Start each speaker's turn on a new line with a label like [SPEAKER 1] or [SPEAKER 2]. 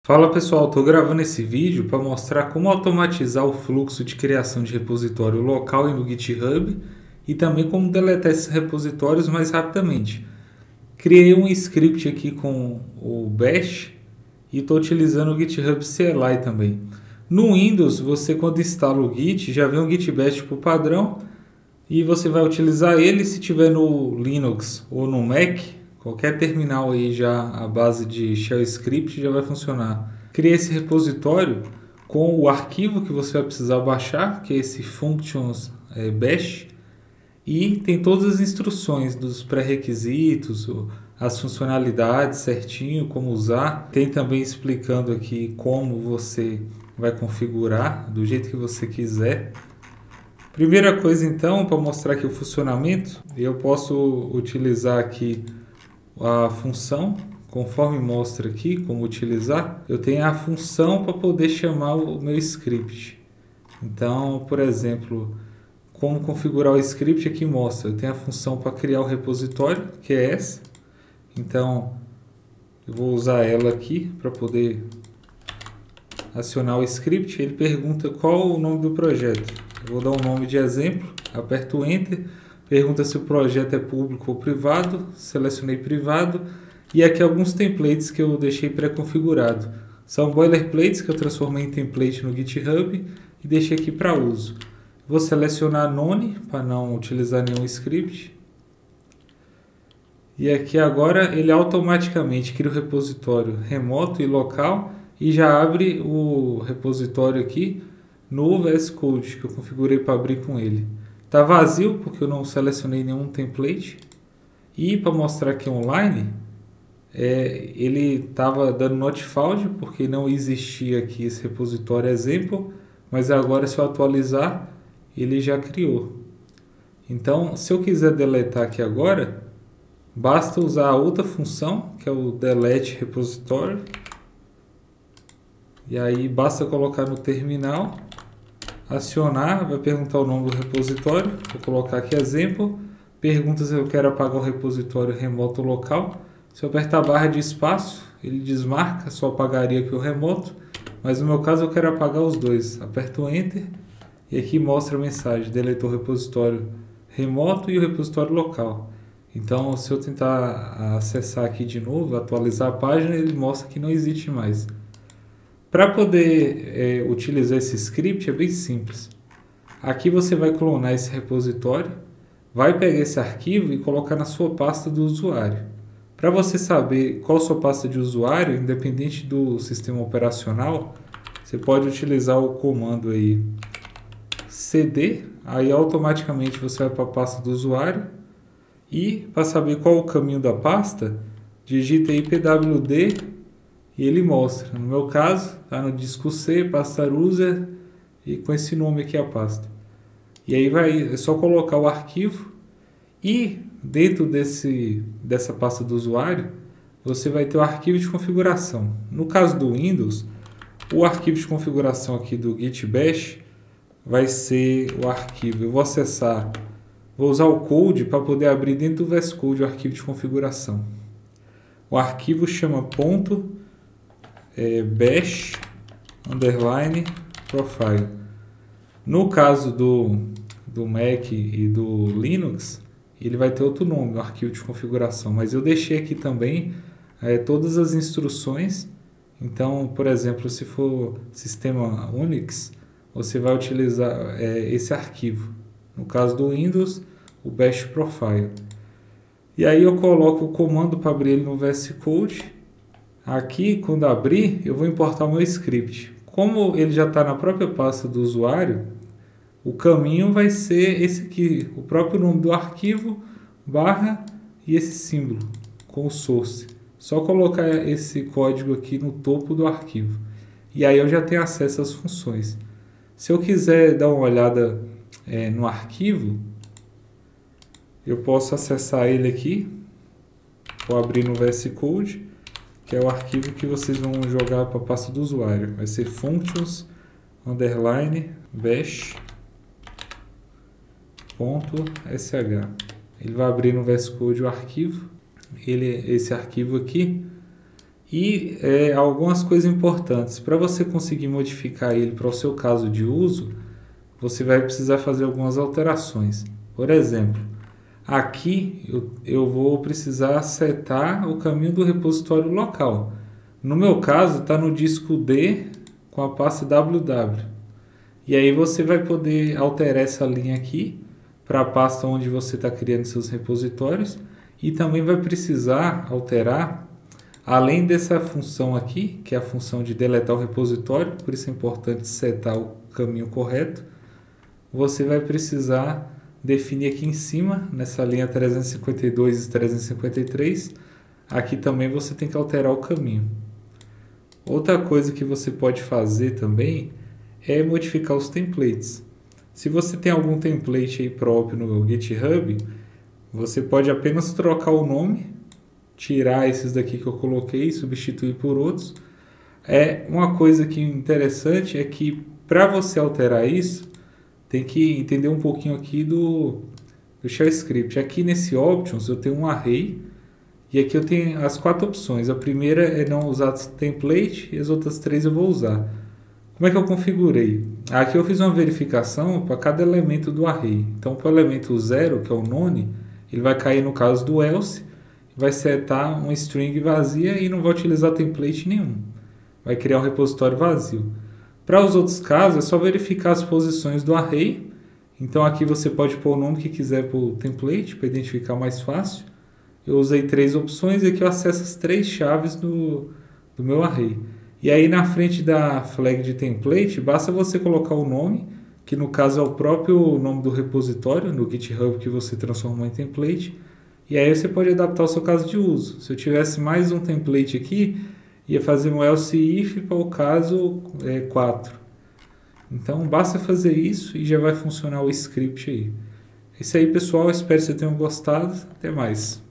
[SPEAKER 1] Fala pessoal, estou gravando esse vídeo para mostrar como automatizar o fluxo de criação de repositório local e no GitHub e também como deletar esses repositórios mais rapidamente. Criei um script aqui com o Bash e estou utilizando o GitHub CLI também. No Windows, você quando instala o Git, já vem um Git Bash por padrão e você vai utilizar ele. Se tiver no Linux ou no Mac, qualquer terminal aí já à base de shell script já vai funcionar. Criei esse repositório com o arquivo que você vai precisar baixar, que é esse functions bash, e tem todas as instruções dos pré-requisitos, as funcionalidades certinho, como usar. Tem também explicando aqui como você vai configurar do jeito que você quiser. Primeira coisa então, para mostrar aqui o funcionamento, eu posso utilizar aqui a função, conforme mostra aqui como utilizar. Eu tenho a função para poder chamar o meu script. Então, por exemplo, como configurar o script aqui mostra. Eu tenho a função para criar o repositório, que é essa. Então, eu vou usar ela aqui para poder acionar o script. Ele pergunta qual o nome do projeto. Eu vou dar um nome de exemplo, aperto Enter, pergunta se o projeto é público ou privado, selecionei privado, e aqui alguns templates que eu deixei pré-configurado. São boilerplates que eu transformei em template no GitHub e deixei aqui para uso. Vou selecionar None para não utilizar nenhum script. E aqui agora ele automaticamente cria o repositório remoto e local e já abre o repositório aqui no VS Code que eu configurei para abrir com ele. Está vazio porque eu não selecionei nenhum template. E para mostrar aqui online, ele estava dando not found porque não existia aqui esse repositório example, mas agora se eu atualizar, ele já criou. Então, se eu quiser deletar aqui agora, basta usar a outra função, que é o delete repository. E aí basta colocar no terminal, acionar, vai perguntar o nome do repositório, vou colocar aqui exemplo, pergunta se eu quero apagar o repositório remoto ou local. Se eu apertar a barra de espaço, ele desmarca, só apagaria aqui o remoto, mas no meu caso eu quero apagar os dois. Aperto Enter e aqui mostra a mensagem, deletou o repositório remoto e o repositório local. Então, se eu tentar acessar aqui de novo, atualizar a página, ele mostra que não existe mais. Para poder utilizar esse script é bem simples. Aqui você vai clonar esse repositório, vai pegar esse arquivo e colocar na sua pasta do usuário. Para você saber qual a sua pasta de usuário, independente do sistema operacional, você pode utilizar o comando aí cd, aí automaticamente você vai para a pasta do usuário e para saber qual o caminho da pasta, digita aí pwd e ele mostra. No meu caso, está no disco C, pasta user e com esse nome aqui a pasta. E aí é só colocar o arquivo e dentro dessa pasta do usuário, você vai ter o arquivo de configuração. No caso do Windows, o arquivo de configuração aqui do Git Bash vai ser o arquivo. Eu vou acessar, vou usar o code para poder abrir dentro do VS Code o arquivo de configuração. O arquivo chama bash underline profile. No caso do Mac e do Linux, ele vai ter outro nome, o arquivo de configuração, mas eu deixei aqui também todas as instruções. Então, por exemplo, se for sistema Unix, você vai utilizar esse arquivo. No caso do Windows, o bash profile. E aí eu coloco o comando para abrir ele no VS Code. Aqui, quando abrir, eu vou importar o meu script. Como ele já está na própria pasta do usuário, o caminho vai ser esse aqui, o próprio nome do arquivo, barra e esse símbolo com o source. Só colocar esse código aqui no topo do arquivo. E aí eu já tenho acesso às funções. Se eu quiser dar uma olhada no arquivo, eu posso acessar ele aqui. Vou abrir no VS Code, que é o arquivo que vocês vão jogar para a pasta do usuário. Vai ser functions underline bash .sh. Ele vai abrir no VS Code o arquivo. Esse arquivo aqui, E algumas coisas importantes. Para você conseguir modificar ele para o seu caso de uso, você vai precisar fazer algumas alterações. Por exemplo, aqui eu vou precisar setar o caminho do repositório local. No meu caso, está no disco D com a pasta www. E aí você vai poder alterar essa linha aqui para a pasta onde você está criando seus repositórios. E também vai precisar alterar, além dessa função aqui, que é a função de deletar o repositório, por isso é importante setar o caminho correto, você vai precisar definir aqui em cima, nessa linha 352 e 353, aqui também você tem que alterar o caminho. Outra coisa que você pode fazer também é modificar os templates. Se você tem algum template aí próprio no GitHub, você pode apenas trocar o nome, tirar esses daqui que eu coloquei e substituir por outros. Uma coisa que interessante é que para você alterar isso, tem que entender um pouquinho aqui do Shell Script. Aqui nesse Options eu tenho um array e aqui eu tenho as 4 opções. A primeira é não usar template e as outras 3 eu vou usar. Como é que eu configurei? Aqui eu fiz uma verificação para cada elemento do array. Então, para o elemento 0, que é o none, ele vai cair no caso do else, vai setar uma string vazia e não vai utilizar template nenhum. Vai criar um repositório vazio. Para os outros casos, é só verificar as posições do array. Então, aqui você pode pôr o nome que quiser para o template, para identificar mais fácil. Eu usei 3 opções e aqui eu acesso as 3 chaves do meu array. E aí na frente da flag de template, basta você colocar o nome, que no caso é o próprio nome do repositório, no GitHub que você transformou em template. E aí você pode adaptar o seu caso de uso. Se eu tivesse mais um template aqui, ia fazer um else if para o caso 4. Então basta fazer isso e já vai funcionar o script aí. É isso aí, pessoal. Espero que vocês tenham gostado. Até mais.